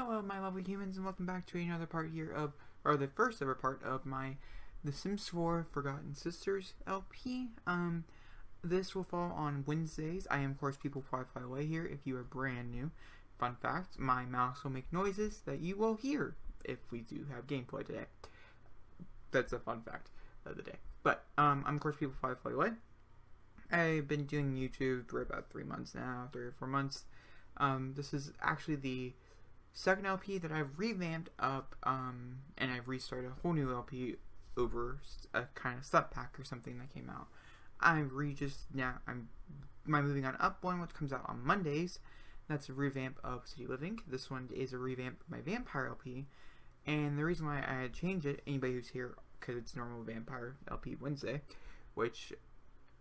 Hello, my lovely humans, and welcome back to another part here of, or the first ever part of my The Sims 4 Forgotten Sisters LP. This will fall on Wednesdays. I am, of course, People Fly Away here if you are brand new. Fun fact, my mouse will make noises that you will hear if we do have gameplay today. That's a fun fact of the day. But, I'm, of course, People Fly Away. I've been doing YouTube for about 3 months now, 3 or 4 months. This is actually the second LP that I've revamped up, and I've restarted a whole new LP over a kind of sub pack or something that came out. I'm moving on up one, which comes out on Mondays. That's a revamp of City Living. This one is a revamp of my Vampire LP, and the reason why I had changed it, anybody who's here, because it's normal Vampire LP Wednesday, which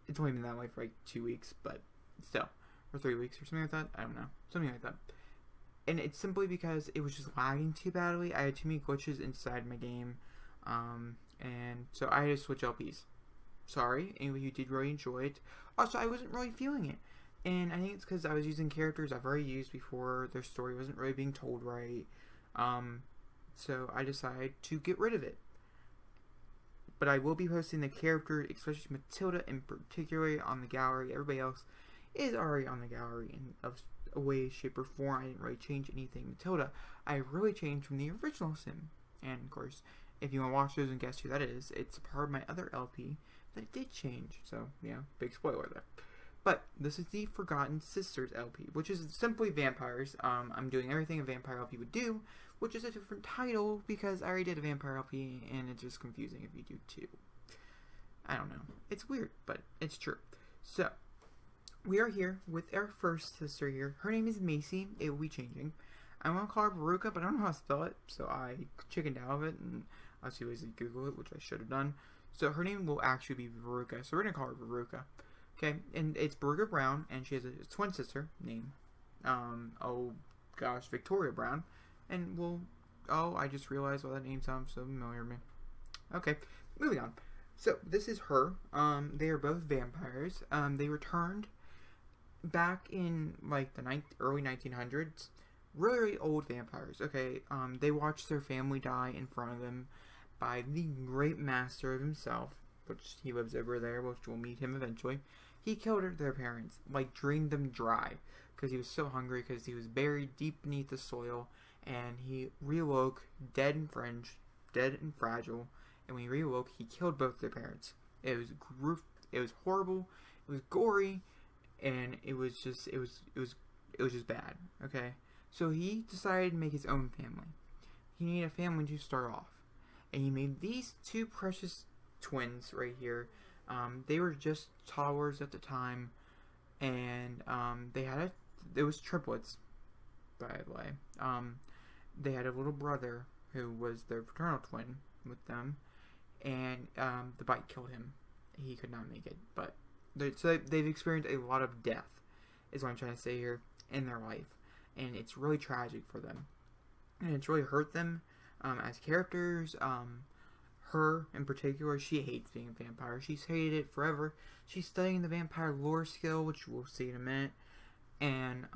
it's only been that way for like 2 weeks, but still, or 3 weeks or something like that. I don't know, something like that. And it's simply because it was just lagging too badly. I had too many glitches inside my game, and so I had to switch LPs. Sorry, anybody who did really enjoy it. Also, I wasn't really feeling it, and I think it's because I was using characters I've already used before. Their story wasn't really being told right, so I decided to get rid of it. But I will be posting the character, especially Matilda in particular, on the gallery. Everybody else is already on the gallery in a way, shape, or form. I didn't really change anything. Matilda, I really changed from the original Sim. And of course, if you want to watch those and guess who that is, it's part of my other LP that it did change. So, yeah, big spoiler there. But this is the Forgotten Sisters LP, which is simply vampires. I'm doing everything a vampire LP would do, which is a different title because I already did a vampire LP and it's just confusing if you do two. I don't know. It's weird, but it's true. So, we are here with our first sister here. Her name is Macy. It will be changing. I want to call her Veruca, but I don't know how to spell it, so I chickened out of it, and I was too lazy to Google it, which I should have done. So her name will actually be Veruca, so we're going to call her Veruca. Okay, and it's Veruca Brown, and she has a twin sister named, Victoria Brown. And I just realized why that name sounds so familiar to me. Okay, moving on. So, this is her. They are both vampires. They returned back in, like, the early 1900s. Really, really old vampires, okay? They watched their family die in front of them by the great master of himself, which he lives over there, which we'll meet him eventually. He killed their parents, like, drained them dry, because he was so hungry, because he was buried deep beneath the soil, and he reawoke dead and fragile, and when he reawoke, he killed both their parents. It was horrible, it was gory, and it was just bad, okay? So he decided to make his own family. He needed a family to start off, and he made these two precious twins right here. They were just toddlers at the time, and it was triplets, by the way. They had a little brother who was their fraternal twin with them, and the bite killed him. He could not make it, but they've experienced a lot of death, is what I'm trying to say here, in their life, and it's really tragic for them, and it's really hurt them as characters. Her, in particular, she hates being a vampire. She's hated it forever. She's studying the vampire lore skill, which we'll see in a minute, and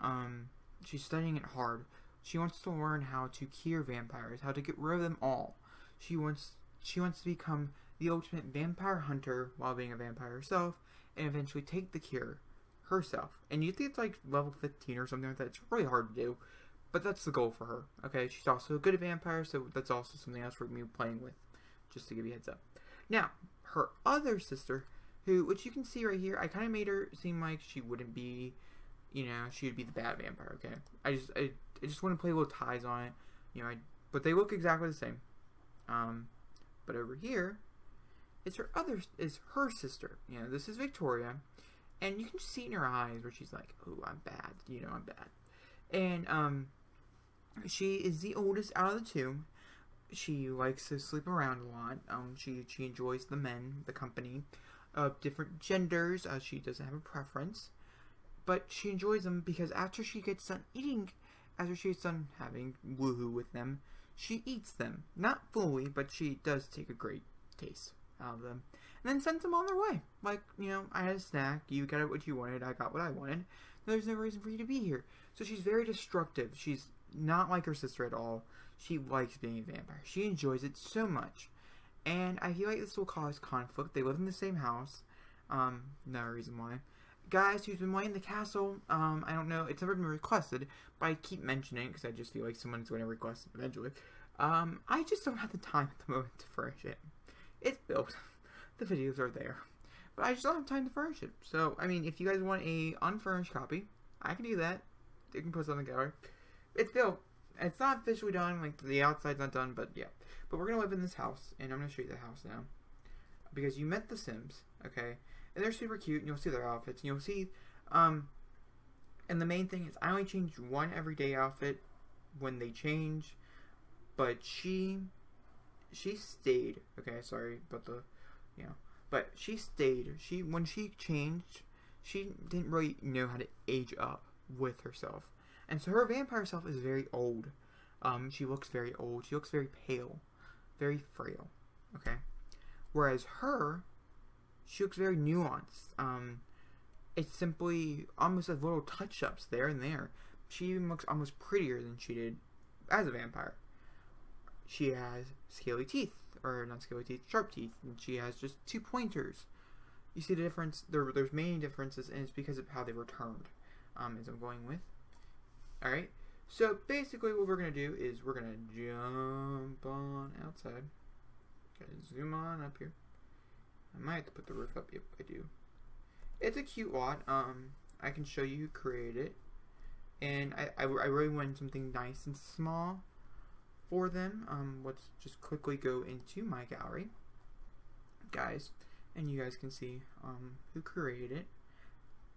she's studying it hard. She wants to learn how to cure vampires, how to get rid of them all. She wants to become the ultimate vampire hunter while being a vampire herself, and eventually take the cure herself. And you think it's like level 15 or something like that. It's really hard to do, but that's the goal for her. Okay, she's also a good vampire, so that's also something else we're going to be playing with, just to give you a heads up. Now, her other sister, which you can see right here, I kind of made her seem like she wouldn't be, she would be the bad vampire, okay? I just want to play little ties on it, but they look exactly the same. But over here is her sister. This is Victoria, and you can just see in her eyes where she's like, "Oh, I'm bad. I'm bad." And she is the oldest out of the two. She likes to sleep around a lot. She enjoys the men, the company of different genders. She doesn't have a preference, but she enjoys them because after she gets done having woohoo with them, she eats them. Not fully, but she does take a great taste out of them. And then sends them on their way. Like, I had a snack, you got what you wanted, I got what I wanted. There's no reason for you to be here. So she's very destructive. She's not like her sister at all. She likes being a vampire. She enjoys it so much. And I feel like this will cause conflict. They live in the same house. No reason why. Guys who's been wanting the castle, I don't know, it's never been requested, but I keep mentioning it because I just feel like someone's going to request it eventually. I just don't have the time at the moment to furnish it. It's built. The videos are there. But I just don't have time to furnish it. So, I mean, if you guys want a unfurnished copy, I can do that. You can post it on the gallery. It's built. It's not officially done, like, the outside's not done, but yeah. But we're going to live in this house, and I'm going to show you the house now. Because you met the Sims, okay? And they're super cute, and you'll see their outfits, and you'll see, and the main thing is, I only change one everyday outfit when they change, but she stayed, okay, sorry about the, you know, but she stayed, when she changed, she didn't really know how to age up with herself, and so her vampire self is very old, she looks very old, she looks very pale, very frail, okay, whereas her, she looks very nuanced. It's simply almost as little touch-ups there and there. She even looks almost prettier than she did as a vampire. She has scaly teeth, or not scaly teeth, sharp teeth, and she has just 2 pointers. You see the difference? There's many differences, and it's because of how they were turned, as I'm going with. Alright, so basically what we're going to do is we're going to jump on outside. Okay, zoom on up here. I might have to put the roof up. Yep, I do. It's a cute lot. I can show you who created it. And I really wanted something nice and small for them. Let's just quickly go into my gallery, guys. And you guys can see who created it.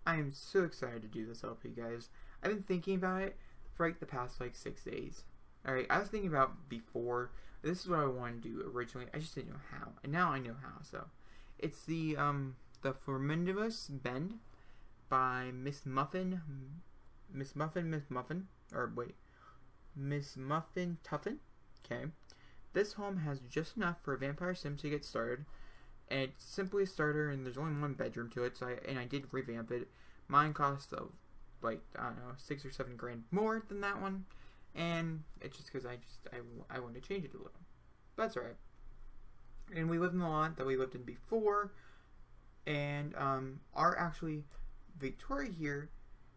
I am so excited to do this LP, guys. I've been thinking about it for like the past like 6 days. Alright, I was thinking about before. This is what I wanted to do originally. I just didn't know how. And now I know how, so. It's the Formidabus Bend by Miss Muffin, or wait, Miss Muffin Tuffin. Okay, this home has just enough for a vampire sim to get started, and it's simply a starter, and there's only 1 bedroom to it. So I did revamp it. Mine cost like I don't know, 6 or 7 grand more than that one, and it's just because I wanted to change it a little. But that's alright. And we live in the lot that we lived in before. And actually Victoria here,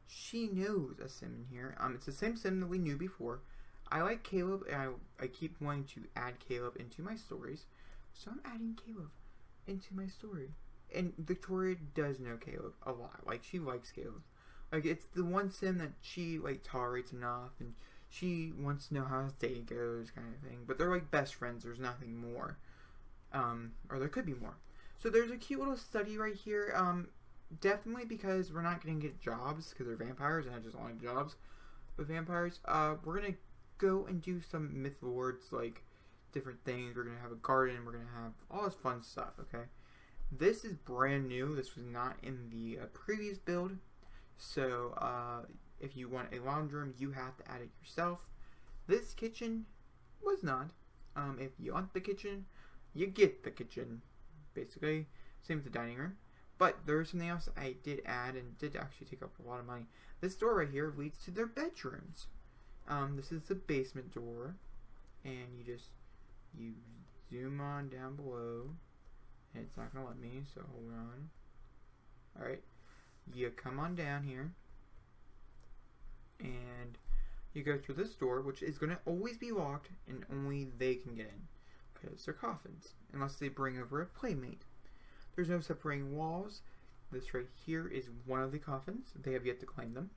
she knows a sim in here. It's the same sim that we knew before. I like Caleb, and I keep wanting to add Caleb into my stories. So I'm adding Caleb into my story. And Victoria does know Caleb a lot. Like, she likes Caleb. Like, it's the one sim that she like tolerates enough, and she wants to know how his day goes, kind of thing. But they're like best friends, there's nothing more. Or there could be more. So there's a cute little study right here. Definitely because we're not going to get jobs because they're vampires and I just want jobs with vampires. We're going to go and do some myth lords, like different things. We're going to have a garden. We're going to have all this fun stuff, okay? This is brand new. This was not in the previous build. So if you want a laundry room, you have to add it yourself. This kitchen was not. If you want the kitchen, you get the kitchen, basically. Same with the dining room. But there is something else I did add and did actually take up a lot of money. This door right here leads to their bedrooms. This is the basement door. And you zoom on down below. And it's not going to let me, so hold on. Alright. You come on down here. And you go through this door, which is going to always be locked and only they can get in. Because they're coffins, unless they bring over a playmate. There's no separating walls. This right here is one of the coffins. They have yet to claim them.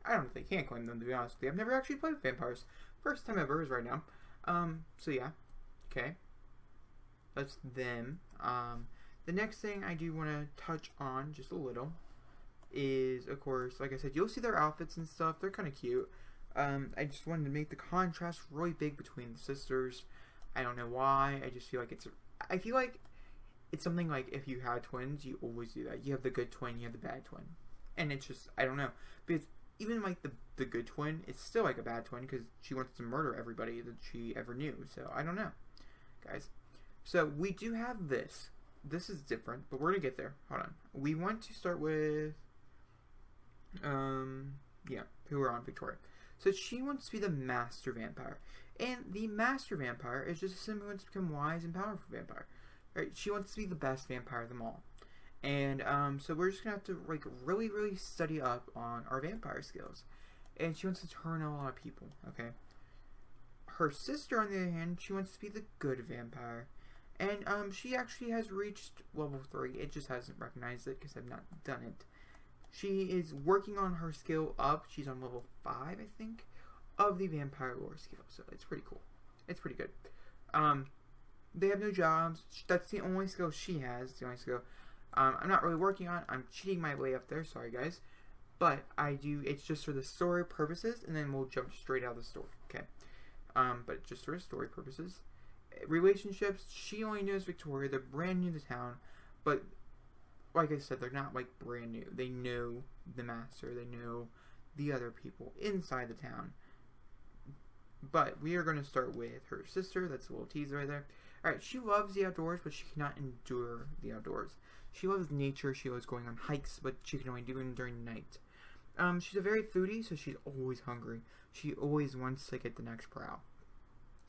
I don't know if they can claim them, to be honest with you. I've never actually played with vampires. First time ever is right now. So yeah. Okay. That's them. The next thing I do want to touch on just a little is, of course, like I said, you'll see their outfits and stuff. They're kind of cute. I just wanted to make the contrast really big between the sisters. I don't know why. I just feel like I feel like it's something like if you had twins, you always do that. You have the good twin, you have the bad twin. And it's just, I don't know. Because even like the good twin, it's still like a bad twin because she wants to murder everybody that she ever knew. So, I don't know, guys. So, we do have this. This is different, but we're going to get there. Hold on. We want to start with, yeah, who we're on, Victoria. So she wants to be the master vampire. And the master vampire is just a sim who wants to become wise and powerful vampire. Right? She wants to be the best vampire of them all. And so we're just going to have to like really study up on our vampire skills. And she wants to turn a lot of people, okay? Her sister, on the other hand, she wants to be the good vampire. And she actually has reached level 3. It just hasn't recognized it because I've not done it. She is working on her skill up. She's on level 5, I think, of the vampire lore skill. So it's pretty cool. It's pretty good. They have no jobs. That's the only skill she has. The only skill I'm not really working on. I'm cheating my way up there. Sorry, guys. But I do. It's just for the story purposes, and then we'll jump straight out of the story. Okay. But just for story purposes. Relationships, she only knows Victoria. They're brand new to town, but like I said, they're not like brand new. They know the master. They know the other people inside the town. But we are going to start with her sister. That's a little teaser right there. Alright, she loves the outdoors, but she cannot endure the outdoors. She loves nature. She loves going on hikes, but she can only do it during the night. She's a very foodie, so she's always hungry. She always wants to get the next prowl.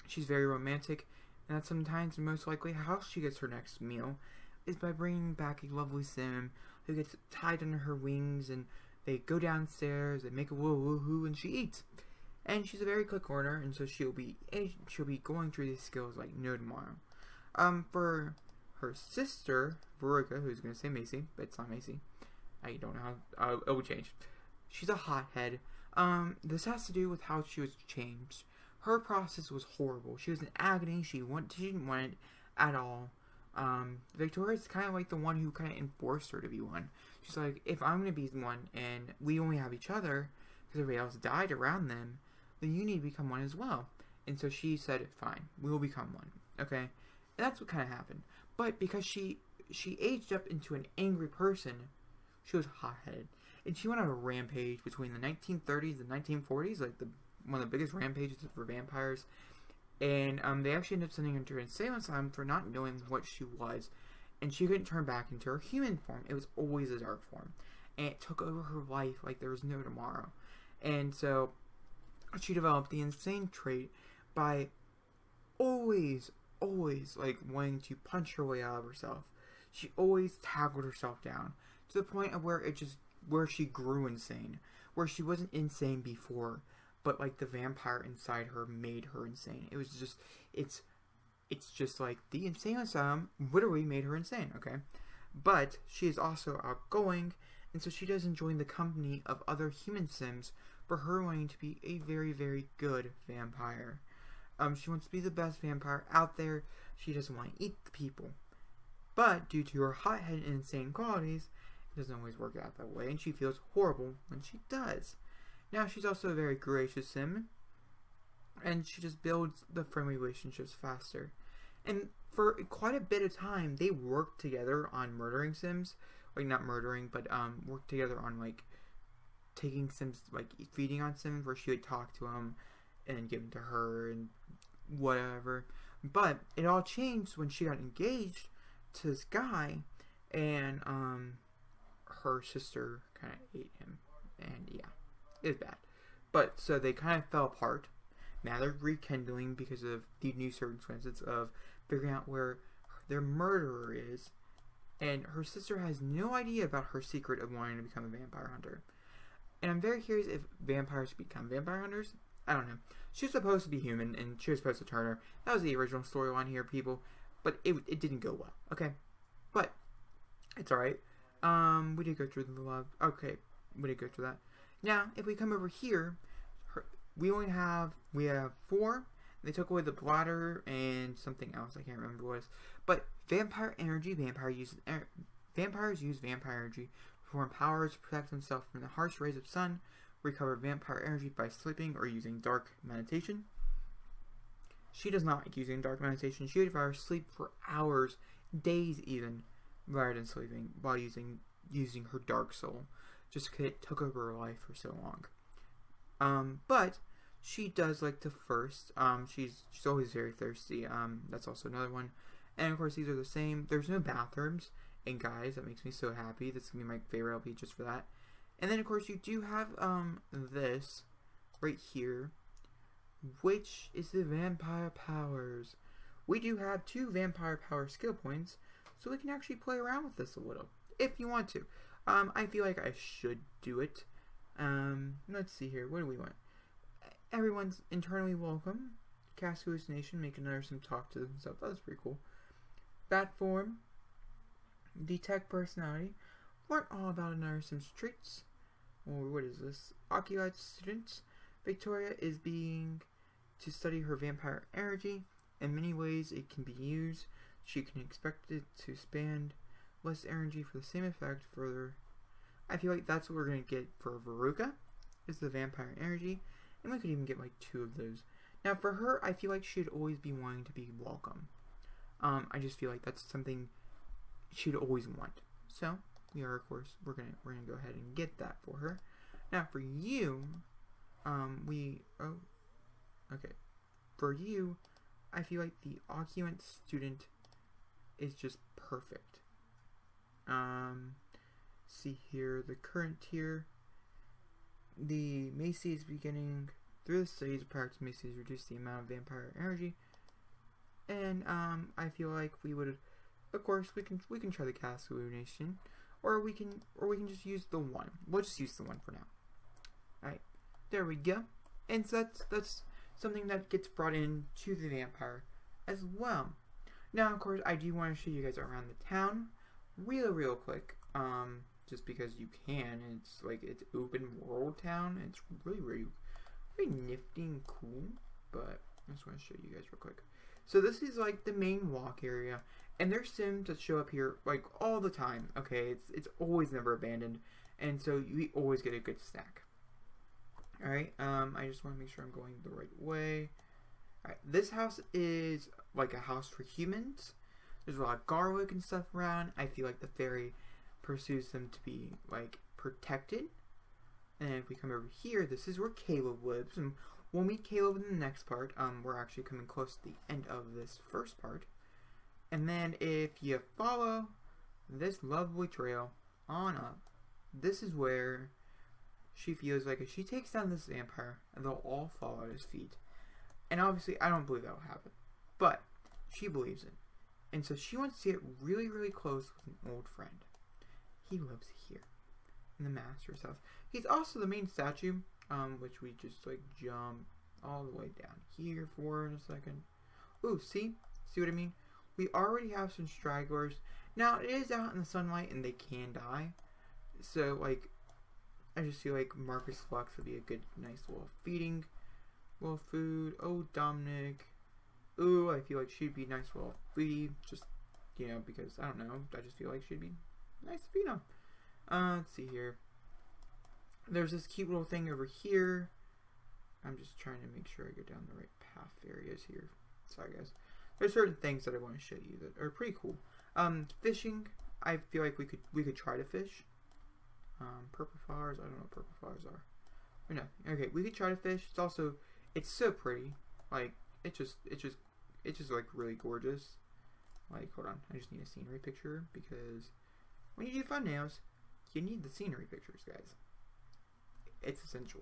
She's very romantic, and that's sometimes most likely how she gets her next meal is by bringing back a lovely sim who gets tied under her wings, and they go downstairs, they make a woohoo, and she eats. And she's a very quick learner, and so she'll be going through these skills like no tomorrow. For her sister, Veruca, who's going to say Macy, but it's not Macy. I don't know how it will change. She's a hothead. This has to do with how she was changed. Her process was horrible. She was in agony. She didn't want it at all. Victoria's kind of like the one who kind of enforced her to be one. She's like, if I'm going to be one and we only have each other because everybody else died around them, then you need to become one as well. And so she said, fine, we will become one. Okay? And that's what kind of happened. But because she aged up into an angry person, she was hot-headed. And she went on a rampage between the 1930s and 1940s, like one of the biggest rampages for vampires. And they actually ended up sending her to an insane asylum for not knowing what she was. And she couldn't turn back into her human form. It was always a dark form. And it took over her life like there was no tomorrow. And so she developed the insane trait by always like wanting to punch her way out of herself. She always tackled herself down to the point of where she grew insane, where she wasn't insane before, but like the vampire inside her made her insane. It was just it's just like the insane asylum literally made her insane. Okay, but she is also outgoing, and so she does enjoy the company of other human sims. For her wanting to be a very good vampire. She wants to be the best vampire out there. She doesn't want to eat the people. But due to her hot-headed and insane qualities, it doesn't always work out that way, and she feels horrible when she does. Now, she's also a very gracious sim, and she just builds the friendly relationships faster. And for quite a bit of time, they worked together on murdering sims. Like, not murdering, but worked together on, like, taking sims, like feeding on sims, where she would talk to them and give them to her and whatever. But it all changed when she got engaged to this guy, and her sister kind of ate him, and yeah, it was bad. But so they kind of fell apart. Now they're rekindling because of the new circumstances of figuring out where their murderer is, and her sister has no idea about her secret of wanting to become a vampire hunter. And I'm very curious if vampires become vampire hunters. I don't know. She was supposed to be human, and she was supposed to turn her. That was the original storyline here, people. But it didn't go well. Okay? But it's alright. We did go through the love. Okay. We did go through that. Now, if we come over here, we have 4. They took away the bladder and something else. I can't remember what it was. But vampire energy. Vampires use vampire energy to form powers to protect themselves from the harsh rays of sun, recover vampire energy by sleeping or using dark meditation. She does not like using dark meditation. She would rather sleep for hours, days even, rather than sleeping while using her dark soul, just because it took over her life for so long. But she does like to thirst. She's always very thirsty. That's also another one. And of course, these are the same. There's no bathrooms. And guys, that makes me so happy. That's gonna be my favorite LP just for that. And then of course you do have this. right here, which is the vampire powers. We do have 2 vampire power skill points, so we can actually play around with this a little, if you want to. I feel like I should do it. Let's see here. What do we want? Everyone's internally welcome. Cast hallucination, make another sim talk to themselves. That's pretty cool. Bat form. Detect personality. Learn all about another sim's traits. Or what is this? Occupied students. Victoria is being to study her vampire energy. In many ways it can be used. She can expect it to expand less energy for the same effect further. I feel like that's what we're going to get for Veruca, is the vampire energy. And we could even get like 2 of those. Now for her, I feel like she'd always be wanting to be welcome. I just feel like that's something she'd always want. So we are, of course, we're gonna go ahead and get that for her. Now for you, for you, I feel like the Occupant student is just perfect. See here, the current tier. The Macy is beginning through the studies of practice. Macy's reduce the amount of vampire energy, and I feel like we would, of course, we can try the cast hallucination, or we can just use the 1. We'll just use the 1 for now. All right, there we go. And so that's something that gets brought in to the vampire as well. Now, of course, I do want to show you guys around the town, real quick. Just because you can. It's like it's open world town. It's really nifty and cool. But I just want to show you guys real quick. So this is like the main walk area, and there's sims that show up here like all the time. Okay, it's always never abandoned, and so you always get a good snack. All right. I just want to make sure I'm going the right way. All right. This house is like a house for humans. There's a lot of garlic and stuff around. I feel like the fairy pursues them to be like protected. And then if we come over here, this is where Caleb lives, and we'll meet Caleb in the next part. We're actually coming close to the end of this first part. And then if you follow this lovely trail on up, this is where she feels like if she takes down this vampire, they'll all fall at his feet. And obviously I don't believe that will happen, but she believes it. And so she wants to get really close with an old friend. He lives here in the master's house. He's also the main statue, which we just like jump all the way down here for in a second. Ooh, see what I mean? We already have some stragglers. Now it is out in the sunlight and they can die. So like, I just feel like Marcus Flux would be a good, nice little feeding, little food. Oh, Dominic. Ooh, I feel like she'd be nice little foodie. Just, you know, because I don't know. I just feel like she'd be nice to feed on. Let's see here. There's this cute little thing over here. I'm just trying to make sure I go down the right path areas here. Sorry, guys. There's certain things that I want to show you that are pretty cool. Fishing. I feel like we could try to fish. Purple flowers. I don't know what purple flowers are. Or no. Okay, we could try to fish. It's so pretty. Like it's just like really gorgeous. Like, hold on. I just need a scenery picture because when you do thumbnails, you need the scenery pictures, guys. It's essential.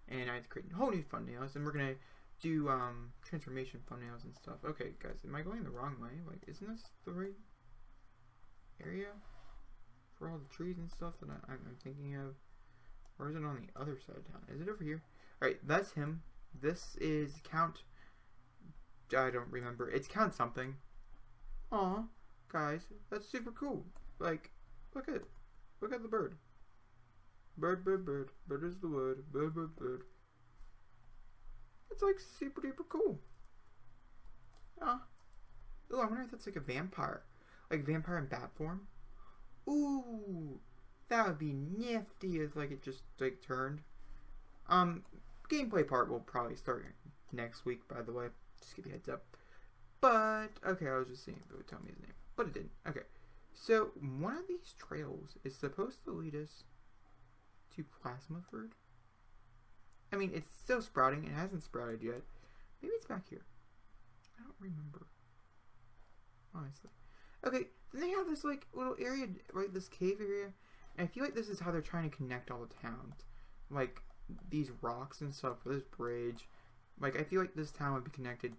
And I had to create a whole new thumbnails, and we're gonna do transformation thumbnails and stuff. Okay, guys, am I going the wrong way? Like, isn't this the right area for all the trees and stuff that I'm thinking of? Or is it on the other side of town? Is it over here? Alright, that's him. This is Count... I don't remember. It's Count something. Aw, guys, that's super cool. Like, look at the bird. Bird, bird, bird. Bird is the word. Bird, bird, bird. It's like super duper cool. Ah. Ooh, I wonder if that's like a vampire. Like vampire in bat form. Ooh, that would be nifty if like it just like turned. Gameplay part will probably start next week, by the way. Just give you a heads up. But, okay, I was just seeing if it would tell me his name. But it didn't. Okay. So, one of these trails is supposed to lead us to Plasmaford. I mean, it's still sprouting. It hasn't sprouted yet. Maybe it's back here. I don't remember. Honestly. Okay, then they have this, like, little area, right, this cave area. And I feel like this is how they're trying to connect all the towns. Like, these rocks and stuff for this bridge. Like, I feel like this town would be connected.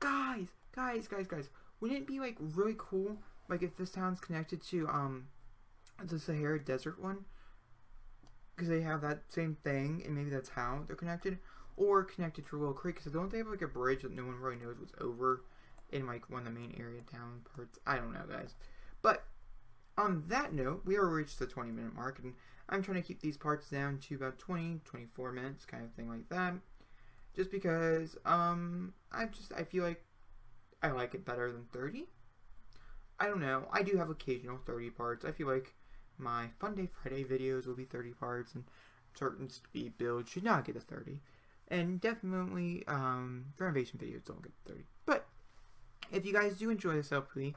Guys! Wouldn't it be, like, really cool, like, if this town's connected to, the Sahara Desert one? Because they have that same thing, and maybe that's how they're connected. Or connected to Willow Creek, because don't they have, like, a bridge that no one really knows what's over in, like, one of the main area town parts? I don't know, guys. But, on that note, we already reached the 20-minute mark, and I'm trying to keep these parts down to about 20, 24 minutes, kind of thing like that. Just because, I feel like I like it better than 30. I don't know. I do have occasional 30 parts. I feel like my Fun Day Friday videos will be 30 parts, and certain speed builds should not get a 30. And definitely, renovation videos don't get 30. But, if you guys do enjoy this LP,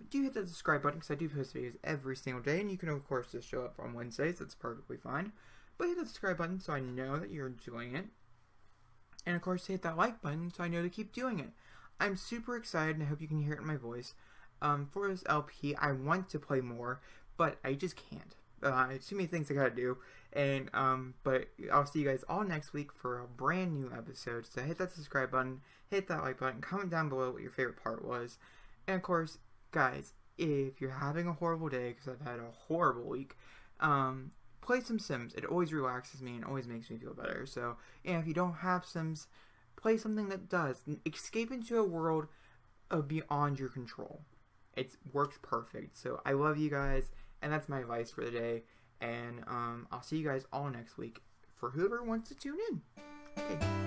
do hit the subscribe button, because I do post videos every single day, and you can, of course, just show up on Wednesdays. That's perfectly fine. But hit the subscribe button so I know that you're enjoying it. And, of course, hit that like button so I know to keep doing it. I'm super excited, and I hope you can hear it in my voice. For this LP, I want to play more, but I just can't. Too many things I gotta do. And, but I'll see you guys all next week for a brand new episode. So hit that subscribe button, hit that like button, comment down below what your favorite part was. And, of course, guys, if you're having a horrible day, because I've had a horrible week, play some Sims. It always relaxes me and always makes me feel better. So, yeah, if you don't have Sims, play something that does. Escape into a world of beyond your control. It works perfect. So, I love you guys, and that's my advice for the day. And I'll see you guys all next week for whoever wants to tune in. Okay.